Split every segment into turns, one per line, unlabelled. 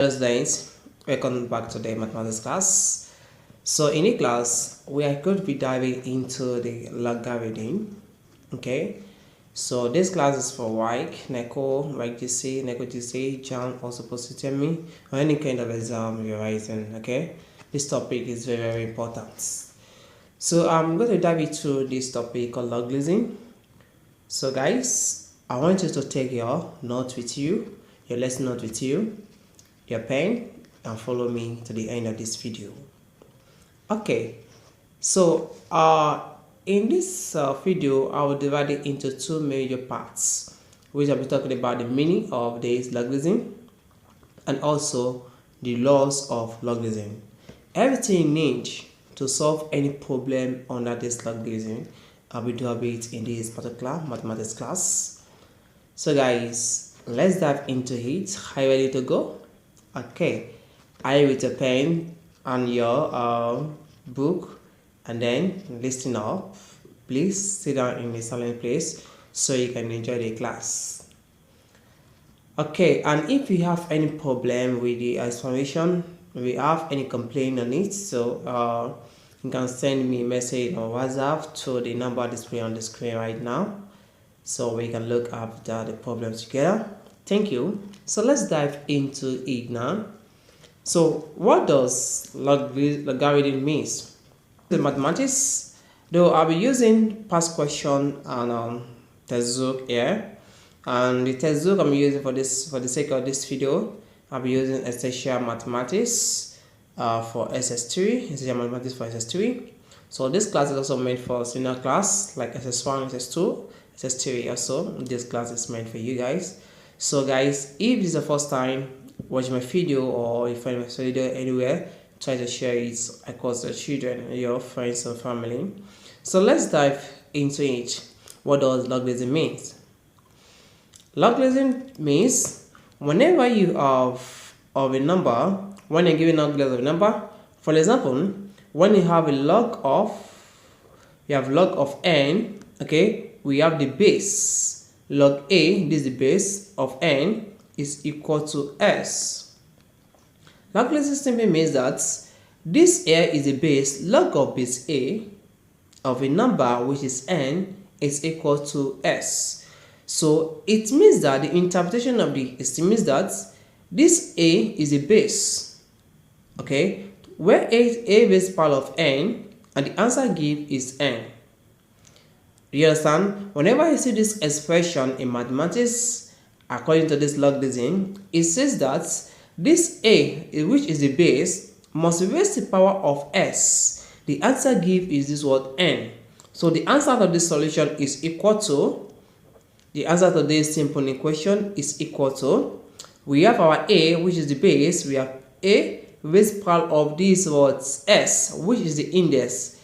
Hello students, welcome back to the mathematics class. So in this class, we are going to be diving into the logarithm. Okay, so this class is for WAEC, NECO, WAEC GCE, NECO GCE, JAM, also post me, or any kind of exam you're writing. Okay, this topic is very important. So I'm going to dive into this topic called logarithm. So guys, I want you to take your note with you, your lesson note with you, your pen, and follow me to the end of this video. Okay, so in this video I will divide it into two major parts, which I'll be talking about the meaning of this logarithm and also the laws of logarithm. Everything you need to solve any problem under this logarithm, I'll be doing it in this particular mathematics class. So guys, let's dive into it. Are you ready to go? Okay, I with a pen and your book, and then listen up. Please sit down in a silent place so you can enjoy the class. Okay, and if you have any problem with the explanation, we have any complaint on it, so you can send me a message on WhatsApp to the number displayed on the screen right now, so we can look after the problems together. Thank you. So let's dive into it now. So what does logarithm means? The mathematics, though I'll be using past question and textbook here, and the textbook I'm using for the sake of this video, I'll be using essential mathematics for SS3, essential mathematics for SS3. So this class is also meant for senior class like SS1, SS2, SS3 also. This class is meant for you guys. So guys, if this is the first time watching my video, or if you find my video anywhere, try to share it across your children, your friends and family. So let's dive into it. What does logarithm mean? Logarithm means whenever you have a number, when you're given logarithm of a number, for example, when you have a log of n, okay, we have the base. Log a, this is the base of n, is equal to s. Logarithm simply means that this here is the base. Log of base a of a number which is n is equal to s. So it means that the interpretation of it means that this a is a base, okay, where a base part of n, and the answer given is n. You understand? Whenever you see this expression in mathematics, according to this logarithm, it says that this a, which is the base, must raise the power of s. The answer given is this word n. So the answer to this solution is equal to, the answer to this simple equation is equal to, we have our a, which is the base, we have a raised power of this word s, which is the index.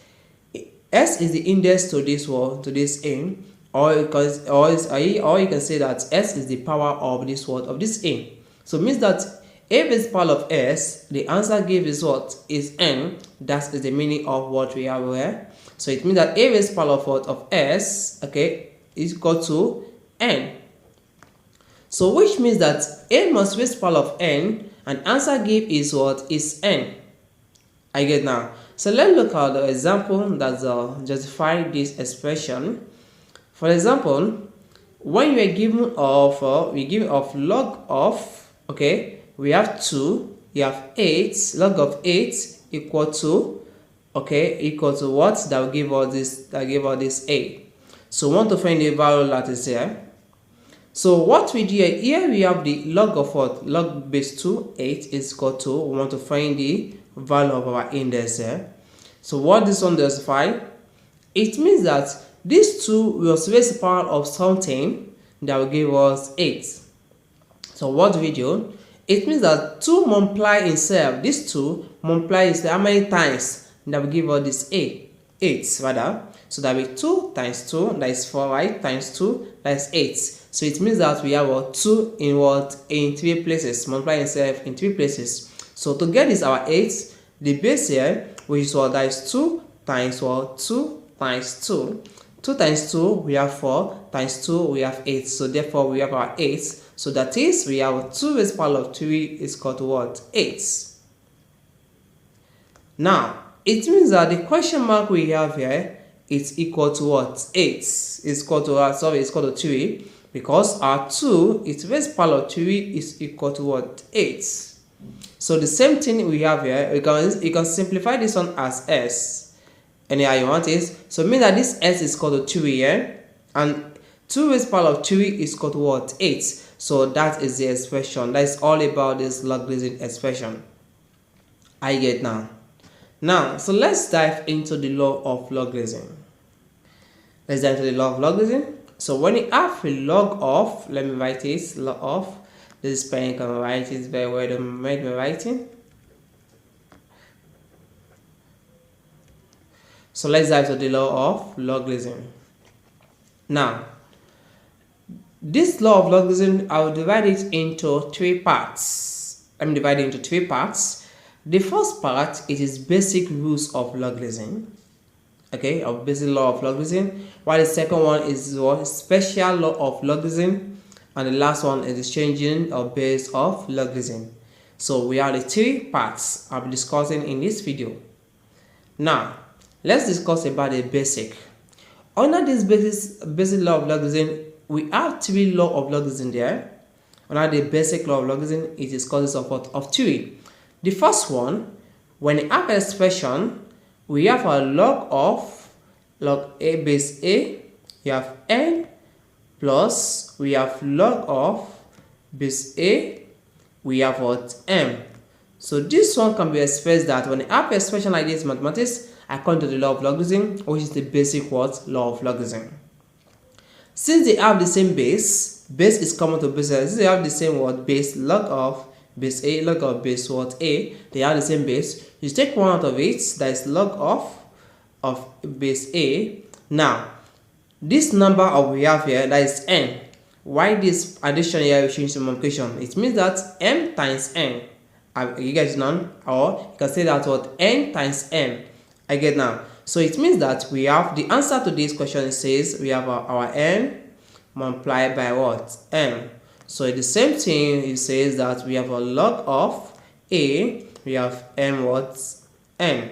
S is the index to this word, to this a, or you can say that s is the power of this word, of this a. So it means that a base power of s, the answer given is what? Is n. That is the meaning of what we have here. So it means that a base power of what? Of s, okay, is equal to n. So which means that a must raise power of n, and answer given is what? Is n. I get now. So let's look at the example that justify this expression. For example, when you are given of log of, okay, we have 2, you have 8, log of 8 equal to, okay, equal to what? That will give us this, that give us this a. So we want to find the value that is here. So what we do here, we have the log of what? Log base 2, 8 is equal to, we want to find the value of our index here. So what this one does justify, it means that this 2 will raise the power of something that will give us 8. So what we do, it means that 2 multiply itself, this 2 multiply itself how many times, that will give us this 8 rather. So that will be 2 times 2, that is 4, right, times 2, that is 8. So it means that we have a 2 in what? In 3 places, multiply itself in 3 places. So to get this our 8, the base here, which is what? That is 2 times what? 2 times 2. 2 times 2, we have 4, times 2, we have 8. So therefore, we have our 8. So that is, we have 2 raised to the power of 3 is equal to what? 8. Now, it means that the question mark we have here is equal to what? 8. It's equal to, it's equal to 3, because our 2 is raised to the power of 3 is equal to what? 8. So the same thing we have here, you can simplify this one as s. Anyhow you want it. So it means that this s is equal to 3 here, and 2 raised to the power of 3 is equal to what? 8. So that is the expression. That is all about this logarithm expression. I get now. Now, so let's dive into the law of logarithm. Let's dive into the law of logarithm. So when you have a log of, let me write it, log of, this is pen can write it very well, the made me writing. So let's dive into the law of logarithm. Now, this law of logarithm, I will divide it into 3 parts. I'm dividing into 3 parts. The first part, it is basic rules of logarithm, okay, of basic law of logarithm, while the second one is what? Special law of logarithm, and the last one is the changing of base of logarithm. So we have the 3 parts I'll be discussing in this video. Now, let's discuss about the basic. Under this basic law of logarithm, we have 3 law of logarithm there. Under the basic law of logarithm, it is consists of 3. The first one, when you have an expression, we have a log of log a base a, you have n, plus we have log of base a, we have what? M. So this one can be expressed that when you have an expression like this in mathematics, according to the law of logarithm, which is the basic what? Law of logarithm. Since they have the same base is common to base. Since they have the same word base, log of base a, log of base what? A, they have the same base. You take one out of it, that is log of base a. Now, this number of we have here, that is n. Why this addition here we change to multiplication? It means that m times n. You guys know, or you can say that what? N times m. I get now. So it means that we have the answer to this question. It says we have our n multiplied by what? M. So the same thing, it says that we have a log of a, we have m what? N.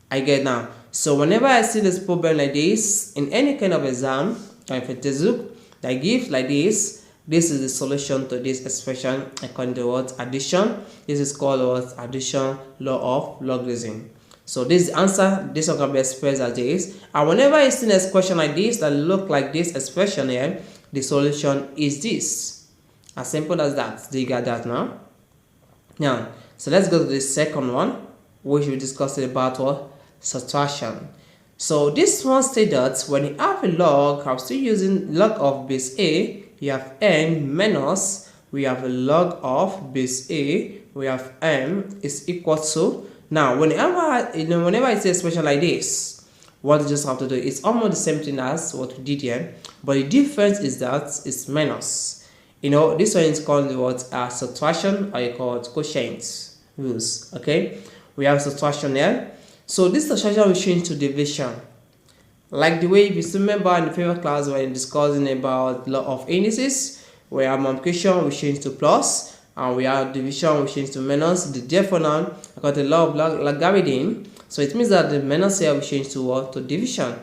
I get now. So whenever I see this problem like this in any kind of exam, if it is that gives like this is the solution to this expression according to what? Addition. This is called what? Addition law of logarithm. So this is the answer. This one can be expressed as this. And whenever I see an expression like this that look like this expression here, the solution is this. As simple as that. Do you get that now? Now, so let's go to the second one, which we discussed about what? Subtraction. So this one states that when you have a log, I'm still using log of base a, you have n minus, we have a log of base a, we have m is equal to. Now, whenever I say expression like this, what you just have to do, it's almost the same thing as what we did here, but the difference is that it's minus. This one is called what? Subtraction, or you call it quotient rules. Okay, we have subtraction here. So this subtraction will change to division. Like the way, if you remember in the previous class when discussing about law of indices, where multiplication will change to plus, and we have division will change to minus. Therefore now, I got the law of logarithm. So it means that the minus here will change to what? To division.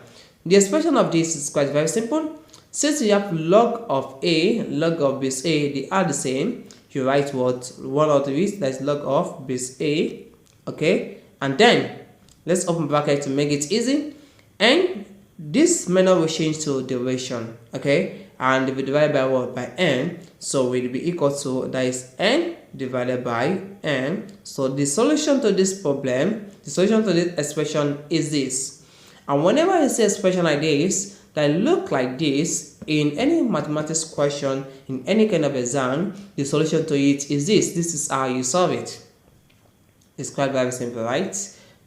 The expression of this is quite very simple. Since you have log of a, log of base a, they are the same. You write what? One out of it, that is log of base a. Okay, and then let's open bracket to make it easy. And this minus will change to division. Okay, and if we divide by what? By n. So it will be equal to, that is n divided by n. So the solution to this problem, the solution to this expression is this. And whenever you see expression like this that look like this in any mathematics question, in any kind of exam, the solution to it is this. This is how you solve it. It's quite very simple, right?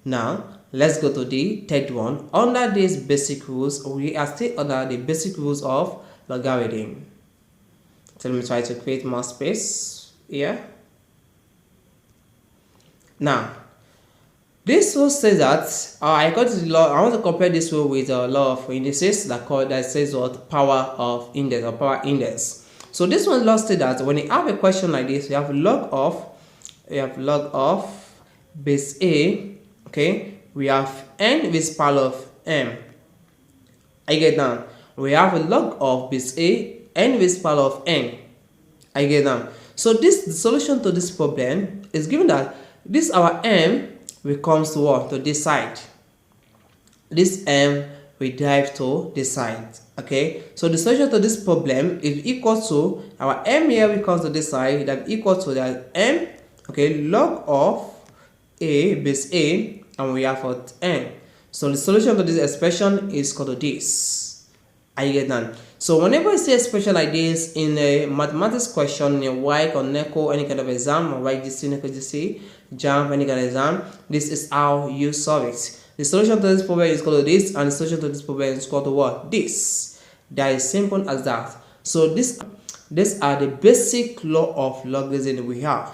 Now let's go to the third one. Under these basic rules, we are still under the basic rules of logarithm. So let me try to create more space here. Now, This rule says that I got the law. I want to compare this rule with a law of indices that says what power of index or power index. So this one law states that when you have a question like this, you have log of base a. Okay, we have n with power of m. I get down. We have a log of base a n with power of n. I get down. So the solution to this problem is given that this our m will comes to what? To this side. This m will drive to this side. Okay, so the solution to this problem is equal to our m here will come to this side, that equal to that m, okay, log of a base a, and we have what? N. So the solution to this expression is equal to this. I get done. So whenever you see a expression like this in a mathematics question, in a WAEC or NECO, any kind of exam, or WAEC GCE, NECO GCE, JAMB, any kind of exam, this is how you solve it. The solution to this problem is equal to this, and the solution to this problem is equal to what? This. That is simple as that. So these are the basic law of logarithm we have.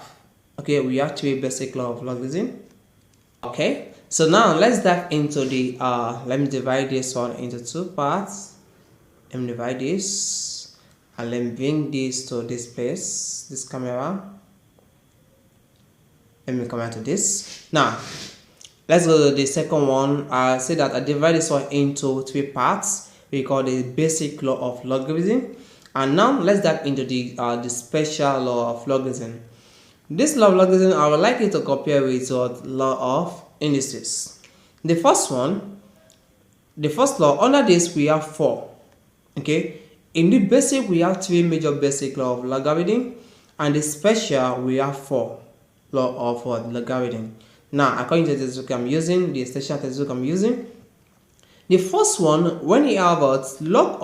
Okay, we have 3 basic law of logarithm. Okay, so now let's dive into the let me divide this one into 2 parts. Let me divide this and let me bring this to this place, this camera. Let me come out to this. Now let's go to the second one. I say that I divide this one into 3 parts. We call the basic law of logarithm. And now let's dive into the special law of logarithm. This law of logarithm I would like you to compare with law of indices. The first law, under this we have 4. Okay, in the basic we have 3 major basic law of logarithm, and the special we have 4 law of logarithm. Now according to the textbook I'm using, the essential textbook I'm using, the first one, when you have a log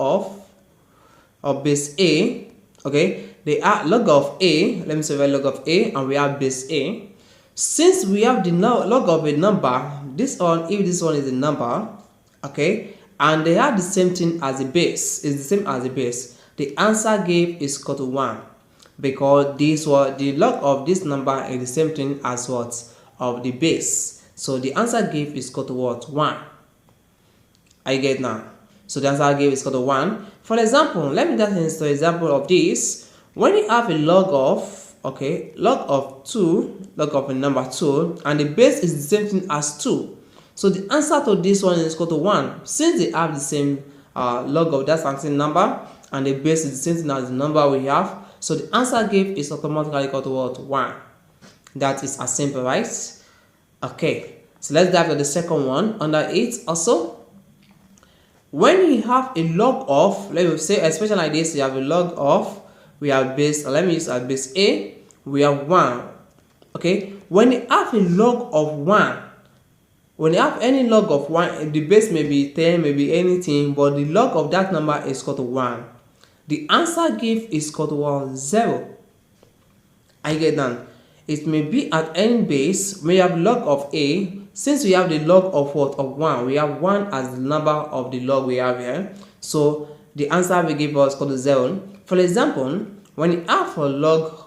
of base a, okay, they are log of a, let me say log of a, and we have base a. Since we have the log of a number, this one, if this one is a number, okay, and they have the same thing as the base, is the same as the base, the answer gave is equal to 1, because this was the log of this number is the same thing as what? Of the base. So the answer gave is equal to what? 1. I get now. So the answer I gave is equal to 1. For example, let me just insert an example of this. When you have a log of, okay, log of 2, log of a number 2, and the base is the same thing as 2. So the answer to this one is equal to 1. Since they have the same log of that something number, and the base is the same thing as the number we have, so the answer gave is automatically equal to what? 1. That is as simple, right? Okay, so let's dive to the second one. Under it also, when you have a log of, let me say especially like this, you have a log of, we have base, let me use a base a, we have 1. Okay, when you have a log of 1, when you have any log of 1, the base may be 10, maybe anything, but the log of that number is equal to 1. The answer give is equal to 1, 0. I get done. It may be at any base. We have log of a. Since we have the log of what? Of 1. We have 1 as the number of the log we have here. So the answer will give us equal to 0. For example, when you have a log,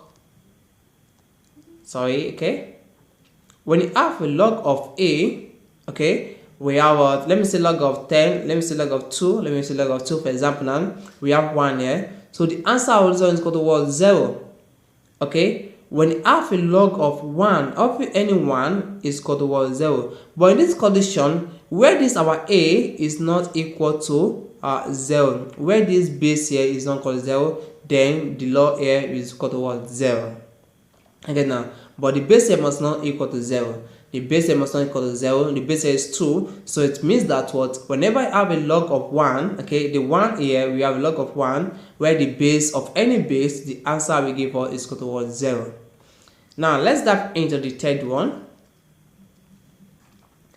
when you have a log of a, okay, we have let me say log of 10, let me say log of 2, let me say log of 2 for example. Now we have 1 here, so the answer also is equal to what? 0. Okay, when you have a log of 1, of any 1 is equal to what? 0. But in this condition, where this our a is not equal to 0, where this base here is not equal to 0, then the log here is equal to what? 0. Okay, now, but the base here must not equal to 0. The base here must not equal to 0. The base here is 2. So it means that what? Whenever I have a log of 1, okay, the 1 here, we have a log of 1, where the base of any base, the answer we give us is equal to what? 0. Now, let's dive into the third one.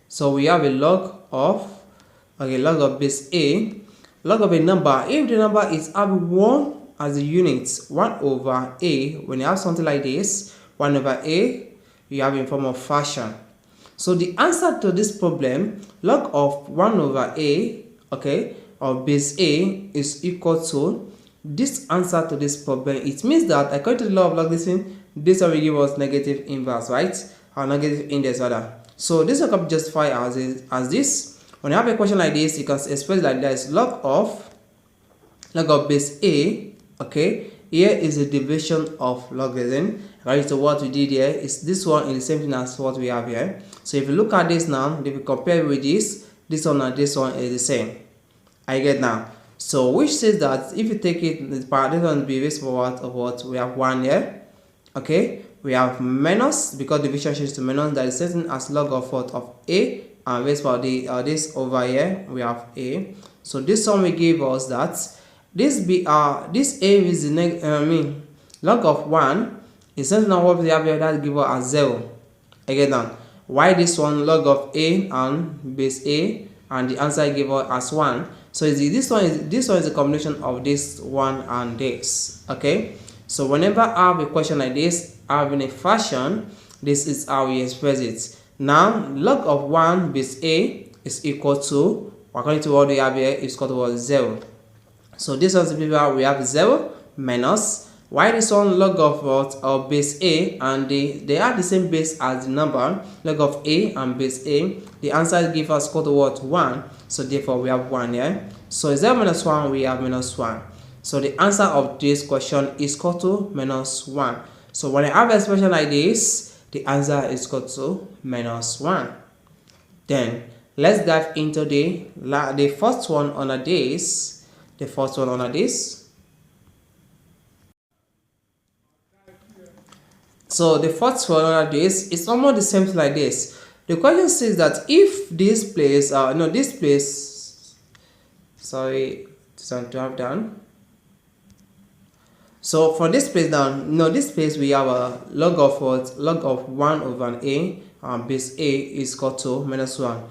So we have a log of, okay, log of base a, log of a number. If the number is having 1 as a unit, 1 over a, when you have something like this, 1 over a, you have in form of fraction. So the answer to this problem, log of 1 over a, okay, of base a is equal to this answer to this problem. It means that according to the law of logarithm, this will give us negative inverse, right? Or negative index rather. So this can be justified as this. When you have a question like this, you can express like this: log of base a. Okay, here is a division of logarithm. Right, so what we did here is this one is the same thing as what we have here. So if you look at this now, if you compare with this one and this one is the same. I get now. So which says that if you take it, this one will be raised forward of what we have 1 here. Okay, we have minus, because division changes to minus, that is certain as log of what of a, and raised for the this over here we have a. So this one will give us that this this a is the log of 1 is certain as what we have here, that give us as 0. Again now, why this one log of a and base a, and the answer give us as 1. So this one is a combination of this one and this. Okay, so whenever I have a question like this, having a fraction, this is how we express it. Now log of 1 base a is equal to, according to what we have here, is equal to 0. So this one we have 0 minus, why this one log of what of base a, and they have the same base as the number log of a and base a. The answer gives us equal to what 1. So therefore we have 1 here. So 0 minus 1, we have minus 1. So the answer of this question is equal to minus 1. So when I have an expression like this, the answer is equal to minus 1. Then let's dive into the first one under this. The first one under this. So the first one under this is almost the same thing like this. The question says that if this place, sorry, to have done. So for this place down, this place we have a log of what? Log of 1 over an a, and base a is equal to minus 1.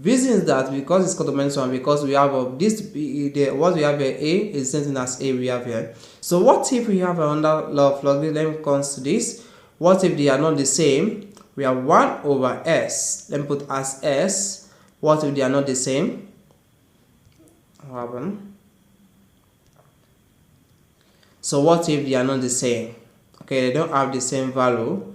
Reason is that because it's equal to minus 1, because we have what we have here, a is the same thing as a we have here. So what if we have another law of logarithm comes to this? What if they are not the same? We have 1 over s. Let me put as s. What if they are not the same? What happened? So what if they are not the same? Okay, they don't have the same value.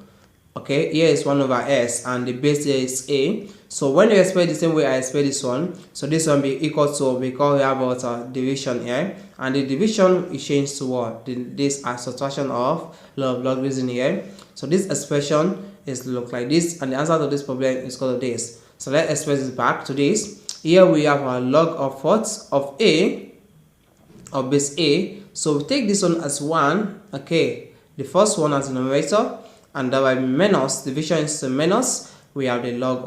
Okay, here is 1 over s and the base here is a. So when you express the same way I express this one, so this one be equal to, because we have a division here, and the division is changed to what? This as subtraction of logarithm here. So this expression is look like this, and the answer to this problem is equal to this. So let's express this back to this. Here we have a log of what? Of a, of base a. So we take this one as 1. Okay, the first one as the numerator, and that by minus, division is a minus, we have the log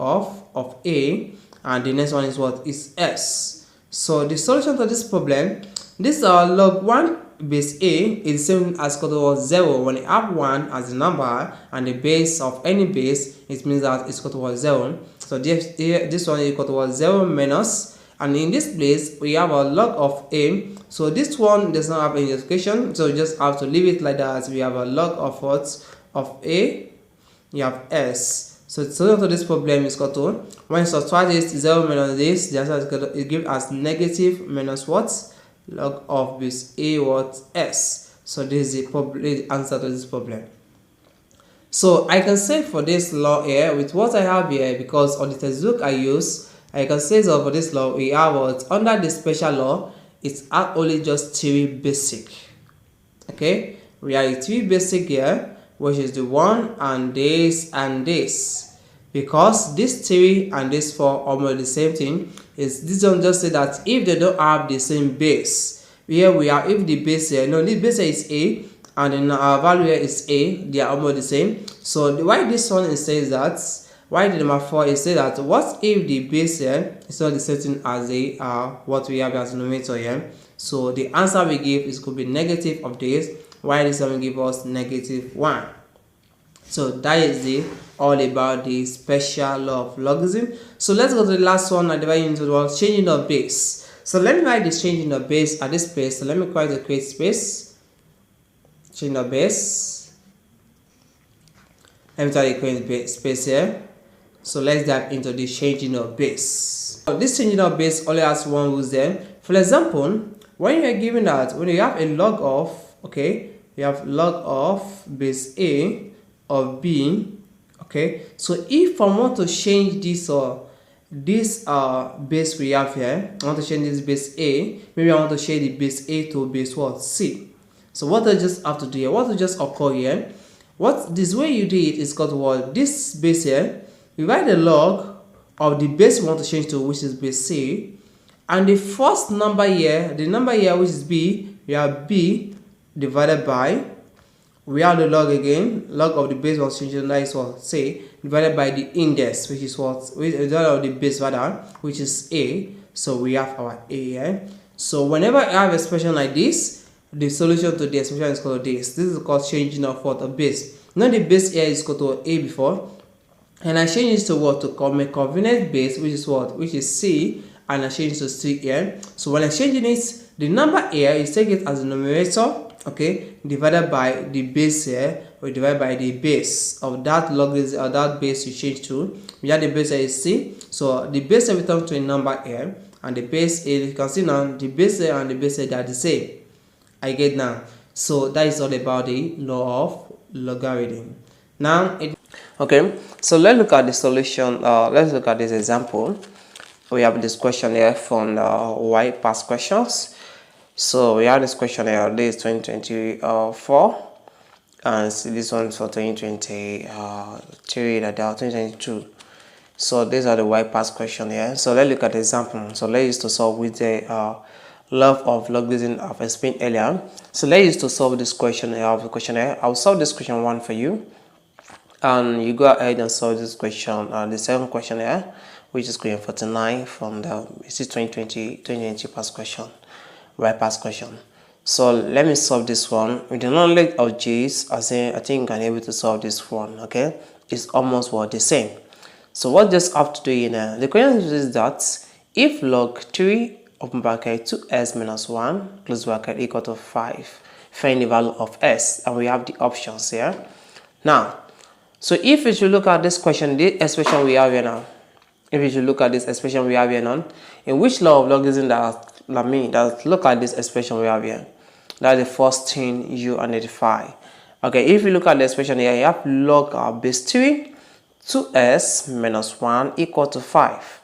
of a, and the next one is what? Is s. So the solution to this problem, this log 1 base a is the same as equal to 0. When you have 1 as the number and the base of any base, it means that it's equal to 0. So this one is equal to 0 minus, and in this place we have a log of a. So this one does not have any expression, so you just have to leave it like that. We have a log of what? Of a, you have s. So the solution to this problem is equal to, when you subtract this 0 minus this, the answer is equal to, it gives us negative minus what? Log of base a what? S. So this is the answer to this problem. So I can say for this law here, with what I have here, because on the textbook I use, I can say so for this law we have what? Under the special law, it's only just 3 basic. Okay, we have 3 basic here, which is the 1 and this, because this 3 and this 4 are almost the same thing. This one just say that if they don't have the same base, here we are, if the base here, this base here is a, and then our value here is a, they are almost the same. So why this one says that, why the number 4 is say that, what if the base here is not the same thing as the what we have as numerator here? So the answer we give is could be negative of this, why this one will give us negative 1. So that is all about the special law of logarithm. So let's go to the last one and divide into the word changing of base. So let me write this changing of base at this space. So let me try to create space. Changing of base. Let me try to create space here. So let's dive into the changing of base. So this changing of base only has one rule there. For example, when you are given that, when you have a log of, okay, you have log of base a of b, Okay, so if I want to change this base we have here, I want to change this base A. Maybe I want to change the base A to base what? C. So what I just have to do here, what will just occur here, what this way you do it is called what? This base here, we write the log of the base we want to change to, which is base C, and the first number here, the number here which is B, we have B divided by, we have the log again, log of the base was changed, that is what? Say, divided by the index, which is what? Divided of the base rather, which is A. So we have our A here. So whenever I have expression like this, the solution to the expression is called this. This is called changing of what? A base. Now the base here is equal to A before, and I change it to what? To a convenient base, which is what? Which is C, and I change it to C here. So when I changing it, the number here is take it as a numerator, okay, divided by the base here, or divided by the base of that logarithm or that base you change to. We have the base here is C, so the base here return to a number here, and the base here, you can see now the base here and the base here, they are the same. I get now. So that is all about the law of logarithm. Now okay, so let's look at the solution. Let's look at this example. We have this question here from the WAEC past questions. So we have this question here. This is 2024, and this one for 2023, 2022. So these are the WAEC past question here. So let's look at the example. So let's use to solve with the love of logarithm I've explained earlier. So let's use to solve this question here. I'll solve this question 1 for you, and you go ahead and solve this question, the second question here, which is question 49 from the 2020 past question, right past question. So let me solve this one with the knowledge of G's. I think I'm able to solve this one. Okay, it's almost what the same. So what just have to do in the question is that if log 3 open bracket 2s minus 1 close bracket equal to 5, find the value of s, and we have the options here. Now, so if you should look at this question, this expression we have here now, if you should look at this expression we have here now, in which law of logarithm that look at this expression we have here, that's the first thing you identify. Okay, if you look at the expression here, you have log of base 3 2s minus 1 equal to 5.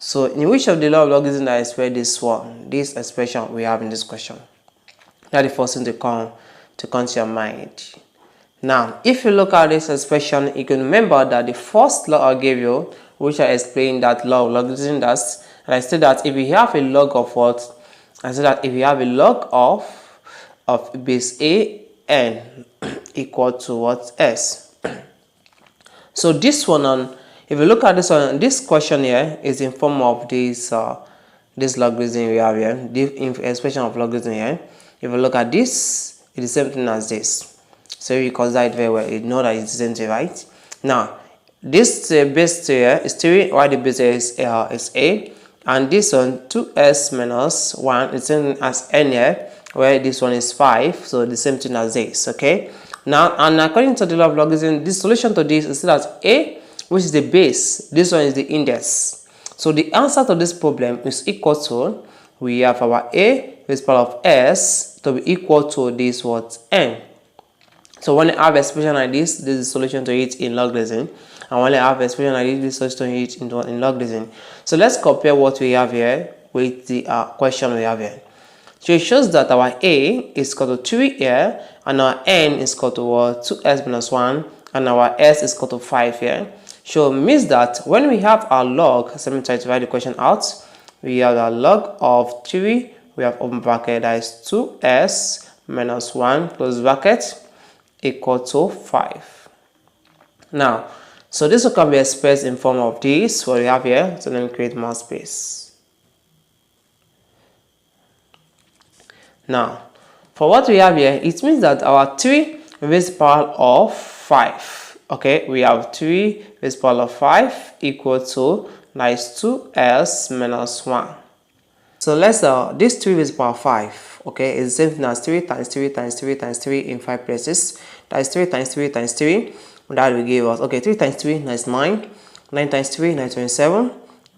So in which of the law of logarithm that is where this expression we have in this question? That's the first thing to come to your mind. Now, if you look at this expression, you can remember that the first law I gave you, which I explained that law of logarithm, and I said that if you have a log of what? I said that if you have a log of base A n equal to what? S. So this one, if you look at this one, this question here is in form of this logarithm we have here, the expression of logarithm here. If you look at this, it is the same thing as this. So you consider it very well, you know that it's the same thing, right? Now, this base here is 3, while the base here is A, and this one 2s minus 1 is the same as n here, where this one is 5, so the same thing as this. Okay, now, and according to the law of logarithm, the solution to this is that A, which is the base, this one is the index. So the answer to this problem is equal to, we have our A with power of s to be equal to this what? N. So when I have expression like this is the solution to it in logarithm, and when I have expression like this is the solution to it in logarithm. So let's compare what we have here with the question we have here. So it shows that our A is equal to 3 here, and our n is equal to 2s minus 1, and our s is equal to 5 here. So it means that when we have our log, so let me try to write the question out. We have a log of 3, we have open bracket, that is 2s minus 1 close bracket equal to 5. Now, so this can be expressed in form of this, what we have here. So let me create more space. Now, for what we have here, it means that our 3 raised power of 5. Okay, we have 3 raised power of 5 equal to, that is 2s minus 1. So let's this 3 raised power 5, okay, is the same thing as 3 times 3 times 3 times 3 in 5 places. That is 3 times 3 times 3. That will give us, okay, 3 times 3, that's 9. 9 times 3, that's 27.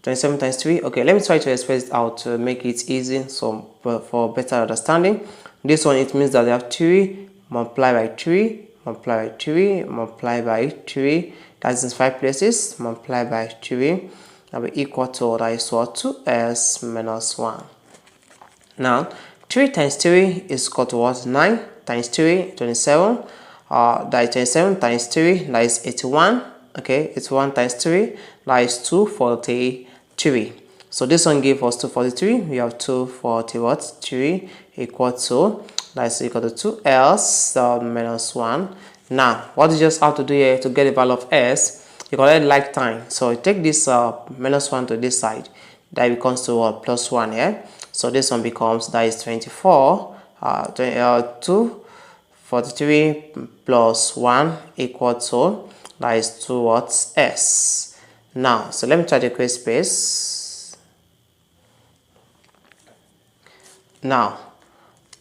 27 times 3. Okay, let me try to express it out to make it easy, so for better understanding. This one, it means that they have 3 multiplied by 3, multiplied by 3, multiplied by 3 That's in 5 places, multiply by 3, that will be equal to, that is what, 2s minus 1. Now 3 times 3 is equal to what? 9 times 3, 27. That is 27 times 3, that is 81. Okay, 81 times 3, that is 243. So this one gives us 243. We have 243 equal to, that is equal to 2s minus 1. Now what you just have to do here to get the value of s, you collect like time. So you take this minus 1 to this side, that becomes to what? Plus 1 here. So this one becomes, that is 24, 243 plus 1 equal to, that is 2 what? S. Now, so let me try to create space. Now,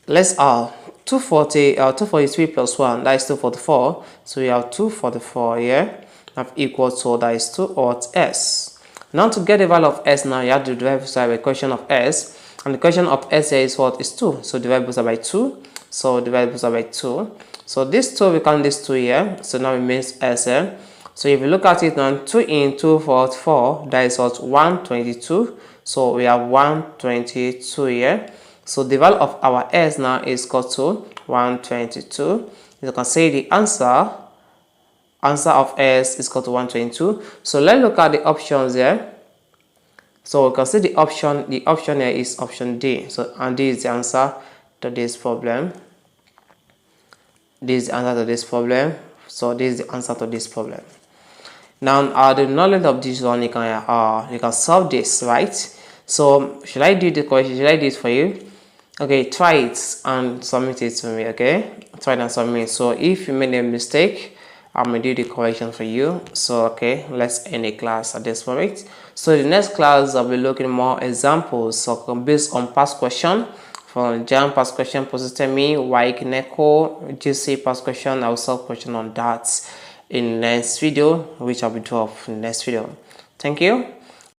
let's 243 plus 1, that is 244. So we have 244 here, that equal to, that is 2 what? S. Now to get the value of s, now you have to derive by the equation of s. And the equation of s here is what? Is 2. So divide both by 2. So divide both by 2. So this 2, we count this 2 here. So now it means s here. So if you look at it now, 2 into 4, that is what? 122. So we have 122 here. So the value of our s now is equal to 122. You can say the answer of s is equal to 122. So let's look at the options here. So we can see the option here is option D. So, and this is the answer to this problem. This is the answer to this problem. So this is the answer to this problem. Now the knowledge of this one, you can solve this, right? So should I do the question? Should I do it for you? Okay, try it and submit it to me. Okay, try it and submit. So if you made a mistake, I'm gonna do the correction for you. So okay, let's end the class at this point. So the next class I'll be looking more examples, so based on past question from JAM past question, Positemi, WAEC GCE past question. I'll solve question on that in next video, which I'll be doing in next video. Thank you.